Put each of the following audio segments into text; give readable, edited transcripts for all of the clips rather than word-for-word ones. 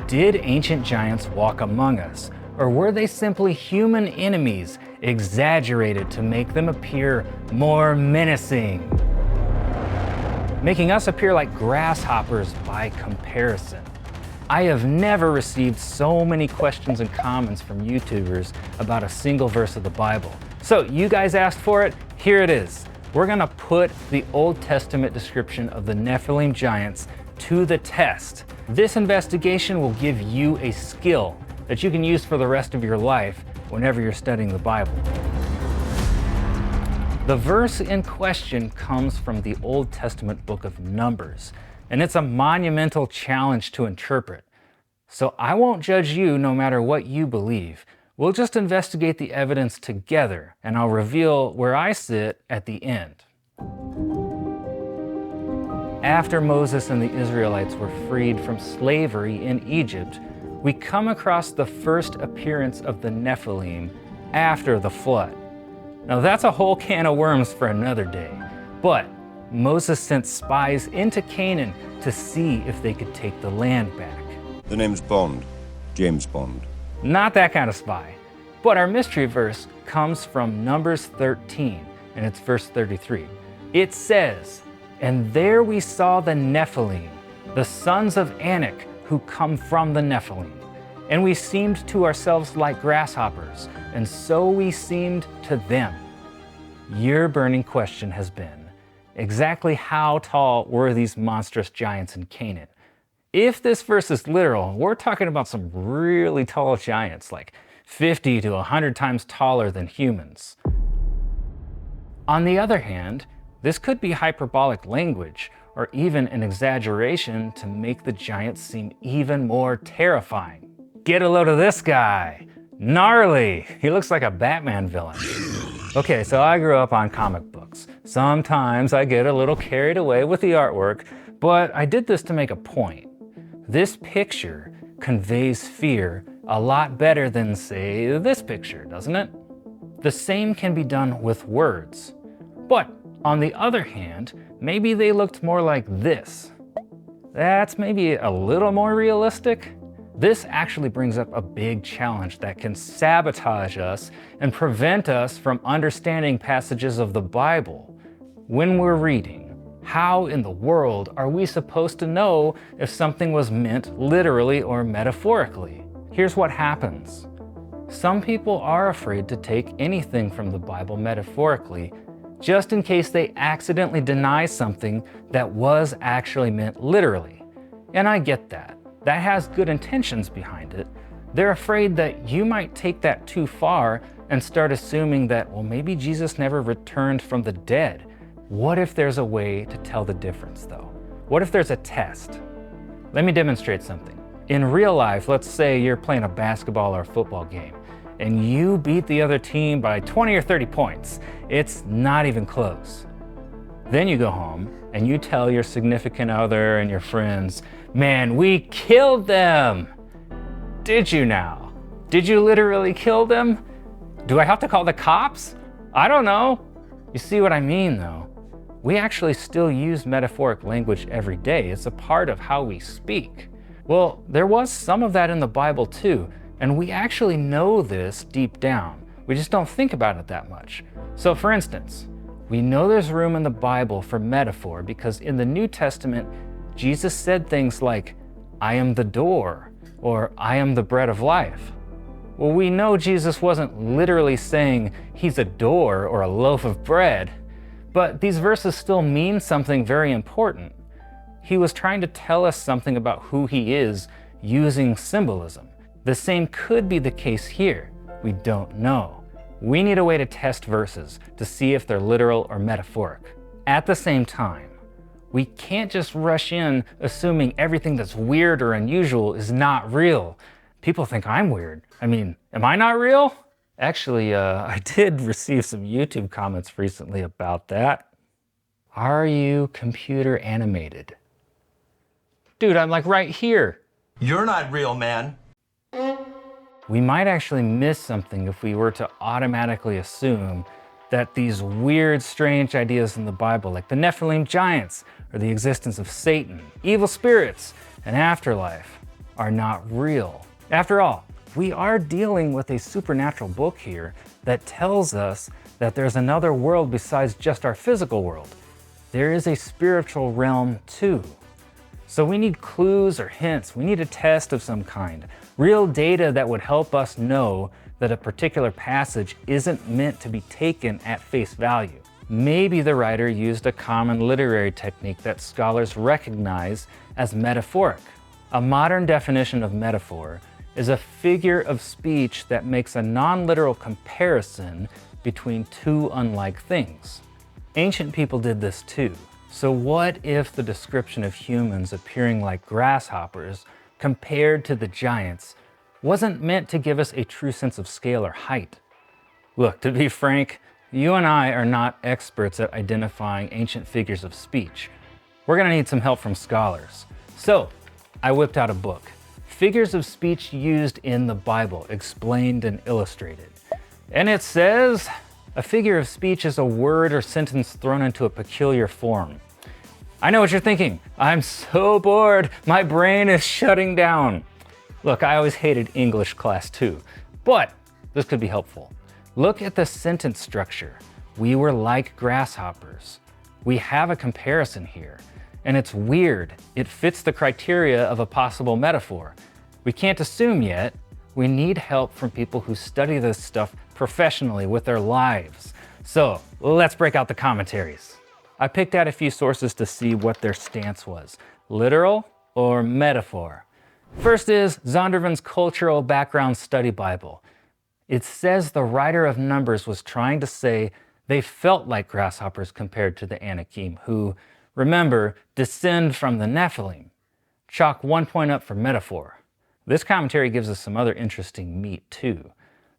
Did ancient giants walk among us, or were they simply human enemies exaggerated to make them appear more menacing, making us appear like grasshoppers by comparison? I have never received so many questions and comments from YouTubers about a single verse of the Bible. So you guys asked for it, here it is. We're gonna put the Old Testament description of the Nephilim giants to the test. This investigation will give you a skill that you can use for the rest of your life whenever you're studying the Bible. The verse in question comes from the Old Testament book of Numbers, and it's a monumental challenge to interpret. So I won't judge you no matter what you believe. We'll just investigate the evidence together, and I'll reveal where I sit at the end. After Moses and the Israelites were freed from slavery in Egypt, we come across the first appearance of the Nephilim after the flood. Now that's a whole can of worms for another day, but Moses sent spies into Canaan to see if they could take the land back. The name's Bond, James Bond. Not that kind of spy. But our mystery verse comes from Numbers 13, and it's verse 33. It says, "And there we saw the Nephilim, the sons of Anak, who come from the Nephilim. And we seemed to ourselves like grasshoppers, and so we seemed to them." Your burning question has been, exactly how tall were these monstrous giants in Canaan? If this verse is literal, we're talking about some really tall giants, like 50 to 100 times taller than humans. On the other hand, this could be hyperbolic language, or even an exaggeration to make the giants seem even more terrifying. Get a load of this guy. Gnarly. He looks like a Batman villain. Okay, so I grew up on comic books. Sometimes I get a little carried away with the artwork, but I did this to make a point. This picture conveys fear a lot better than, say, this picture, doesn't it? The same can be done with words. But on the other hand, maybe they looked more like this. That's maybe a little more realistic. This actually brings up a big challenge that can sabotage us and prevent us from understanding passages of the Bible. When we're reading, how in the world are we supposed to know if something was meant literally or metaphorically? Here's what happens. Some people are afraid to take anything from the Bible metaphorically, just in case they accidentally deny something that was actually meant literally. And I get that. That has good intentions behind it. They're afraid that you might take that too far and start assuming that, well, maybe Jesus never returned from the dead. What if there's a way to tell the difference, though? What if there's a test? Let me demonstrate something. In real life, let's say you're playing a basketball or football game, and you beat the other team by 20 or 30 points. It's not even close. Then you go home and you tell your significant other and your friends, "Man, we killed them." Did you now? Did you literally kill them? Do I have to call the cops? I don't know. You see what I mean, though? We actually still use metaphoric language every day. It's a part of how we speak. Well, there was some of that in the Bible too, and we actually know this deep down. We just don't think about it that much. So for instance, we know there's room in the Bible for metaphor because in the New Testament, Jesus said things like, "I am the door," or "I am the bread of life." Well, we know Jesus wasn't literally saying he's a door or a loaf of bread, but these verses still mean something very important. He was trying to tell us something about who he is using symbolism. The same could be the case here. We don't know. We need a way to test verses to see if they're literal or metaphoric. At the same time, we can't just rush in assuming everything that's weird or unusual is not real. People think I'm weird. I mean, am I not real? Actually, I did receive some YouTube comments recently about that. Are you computer animated? Dude, I'm like right here. You're not real, man. We might actually miss something if we were to automatically assume that these weird, strange ideas in the Bible, like the Nephilim giants, or the existence of Satan, evil spirits, an afterlife, are not real. After all, we are dealing with a supernatural book here that tells us that there's another world besides just our physical world. There is a spiritual realm too. So we need clues or hints. We need a test of some kind. Real data that would help us know that a particular passage isn't meant to be taken at face value. Maybe the writer used a common literary technique that scholars recognize as metaphoric. A modern definition of metaphor is a figure of speech that makes a non-literal comparison between two unlike things. Ancient people did this too. So what if the description of humans appearing like grasshoppers compared to the giants wasn't meant to give us a true sense of scale or height? Look, to be frank, you and I are not experts at identifying ancient figures of speech. We're gonna need some help from scholars. So I whipped out a book, Figures of Speech Used in the Bible, Explained and Illustrated. And it says, a figure of speech is a word or sentence thrown into a peculiar form. I know what you're thinking. I'm so bored. My brain is shutting down. Look, I always hated English class too, but this could be helpful. Look at the sentence structure. We were like grasshoppers. We have a comparison here, and it's weird. It fits the criteria of a possible metaphor. We can't assume yet. We need help from people who study this stuff professionally with their lives. So let's break out the commentaries. I picked out a few sources to see what their stance was, literal or metaphor. First is Zondervan's Cultural Background Study Bible. It says the writer of Numbers was trying to say they felt like grasshoppers compared to the Anakim, who, remember, descend from the Nephilim. Chalk 1 point up for metaphor. This commentary gives us some other interesting meat too.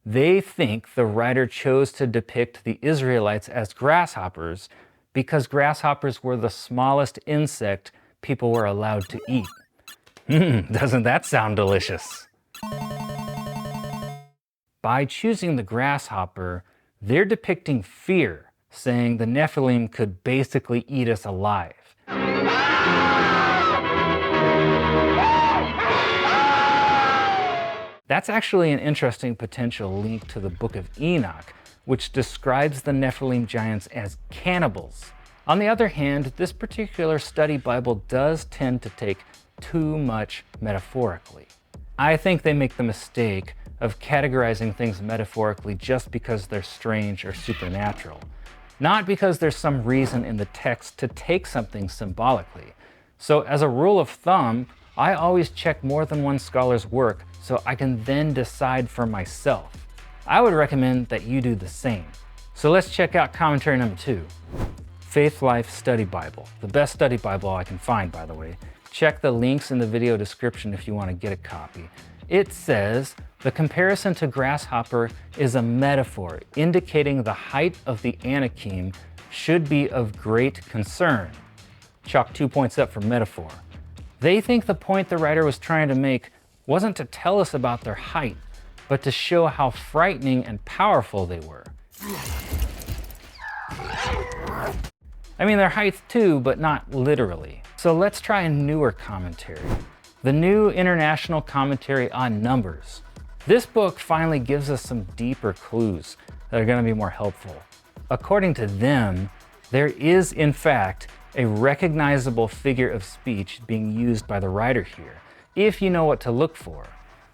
They think the writer chose to depict the Israelites as grasshoppers because grasshoppers were the smallest insect people were allowed to eat. Doesn't that sound delicious? By choosing the grasshopper, they're depicting fear, saying the Nephilim could basically eat us alive. That's actually an interesting potential link to the book of Enoch, which describes the Nephilim giants as cannibals. On the other hand, this particular study Bible does tend to take too much metaphorically. I think they make the mistake of categorizing things metaphorically just because they're strange or supernatural, not because there's some reason in the text to take something symbolically. So as a rule of thumb, I always check more than one scholar's work so I can then decide for myself. I would recommend that you do the same. So let's check out commentary number 2. Faith Life Study Bible, the best study Bible I can find, by the way. Check the links in the video description if you want to get a copy. It says, the comparison to grasshopper is a metaphor indicating the height of the Anakim should be of great concern. Chalk 2 points up for metaphor. They think the point the writer was trying to make wasn't to tell us about their height, but to show how frightening and powerful they were. I mean, their height too, but not literally. So let's try a newer commentary. The New International Commentary on Numbers. This book finally gives us some deeper clues that are going to be more helpful. According to them, there is in fact a recognizable figure of speech being used by the writer here, if you know what to look for.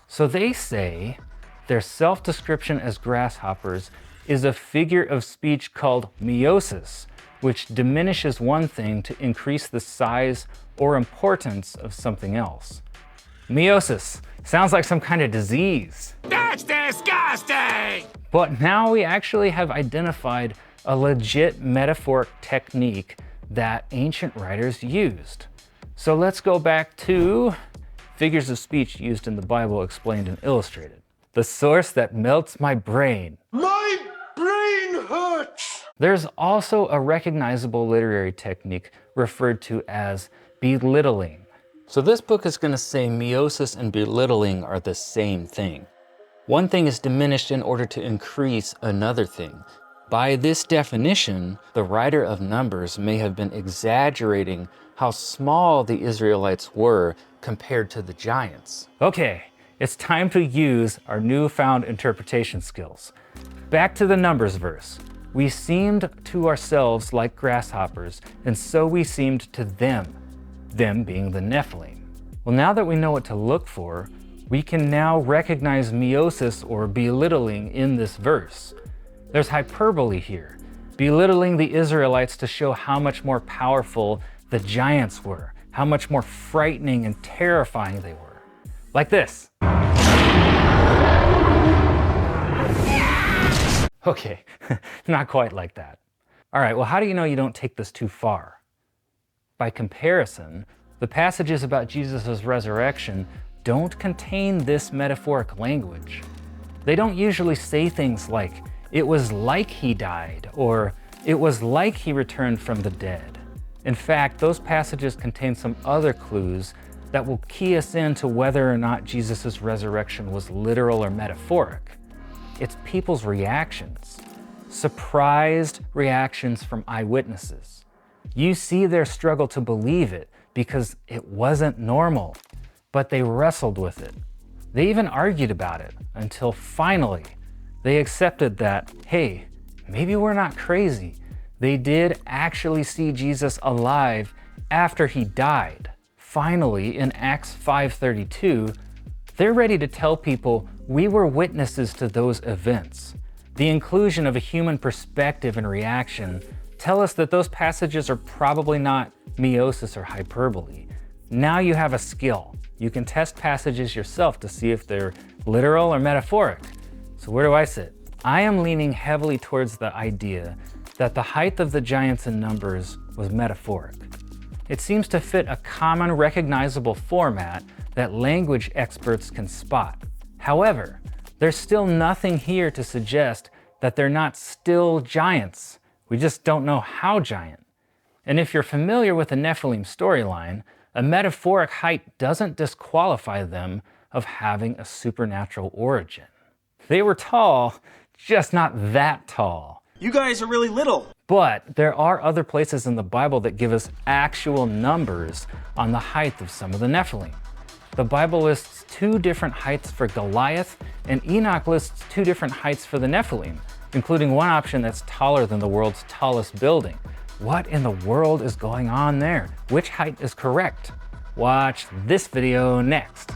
So they say their self-description as grasshoppers is a figure of speech called meiosis, which diminishes one thing to increase the size or importance of something else. Meiosis sounds like some kind of disease. That's disgusting! But now we actually have identified a legit metaphoric technique that ancient writers used. So let's go back to Figures of Speech Used in the Bible, Explained and Illustrated. The source that melts my brain. My brain hurts! There's also a recognizable literary technique referred to as belittling. So this book is going to say meiosis and belittling are the same thing. One thing is diminished in order to increase another thing. By this definition, the writer of Numbers may have been exaggerating how small the Israelites were compared to the giants. Okay, it's time to use our newfound interpretation skills. Back to the Numbers verse. We seemed to ourselves like grasshoppers, and so we seemed to them being the Nephilim. Well, now that we know what to look for, we can now recognize meiosis or belittling in this verse. There's hyperbole here, belittling the Israelites to show how much more powerful the giants were, how much more frightening and terrifying they were. Like this. Okay, not quite like that. All right, well, how do you know you don't take this too far? By comparison, the passages about Jesus' resurrection don't contain this metaphoric language. They don't usually say things like, "It was like he died," or "It was like he returned from the dead." In fact, those passages contain some other clues that will key us into whether or not Jesus' resurrection was literal or metaphoric. It's people's reactions, surprised reactions from eyewitnesses. You see their struggle to believe it because it wasn't normal, but they wrestled with it. They even argued about it until finally they accepted that, hey, maybe we're not crazy. They did actually see Jesus alive after he died. Finally, in Acts 5:32, they're ready to tell people, we were witnesses to those events. The inclusion of a human perspective and reaction tell us that those passages are probably not meiosis or hyperbole. Now you have a skill. You can test passages yourself to see if they're literal or metaphoric. So where do I sit? I am leaning heavily towards the idea that the height of the giants in Numbers was metaphoric. It seems to fit a common recognizable format that language experts can spot. However, there's still nothing here to suggest that they're not still giants. We just don't know how giant. And if you're familiar with the Nephilim storyline, a metaphoric height doesn't disqualify them of having a supernatural origin. They were tall, just not that tall. You guys are really little. But there are other places in the Bible that give us actual numbers on the height of some of the Nephilim. The Bible lists 2 different heights for Goliath, and Enoch lists 2 different heights for the Nephilim, including one option that's taller than the world's tallest building. What in the world is going on there? Which height is correct? Watch this video next.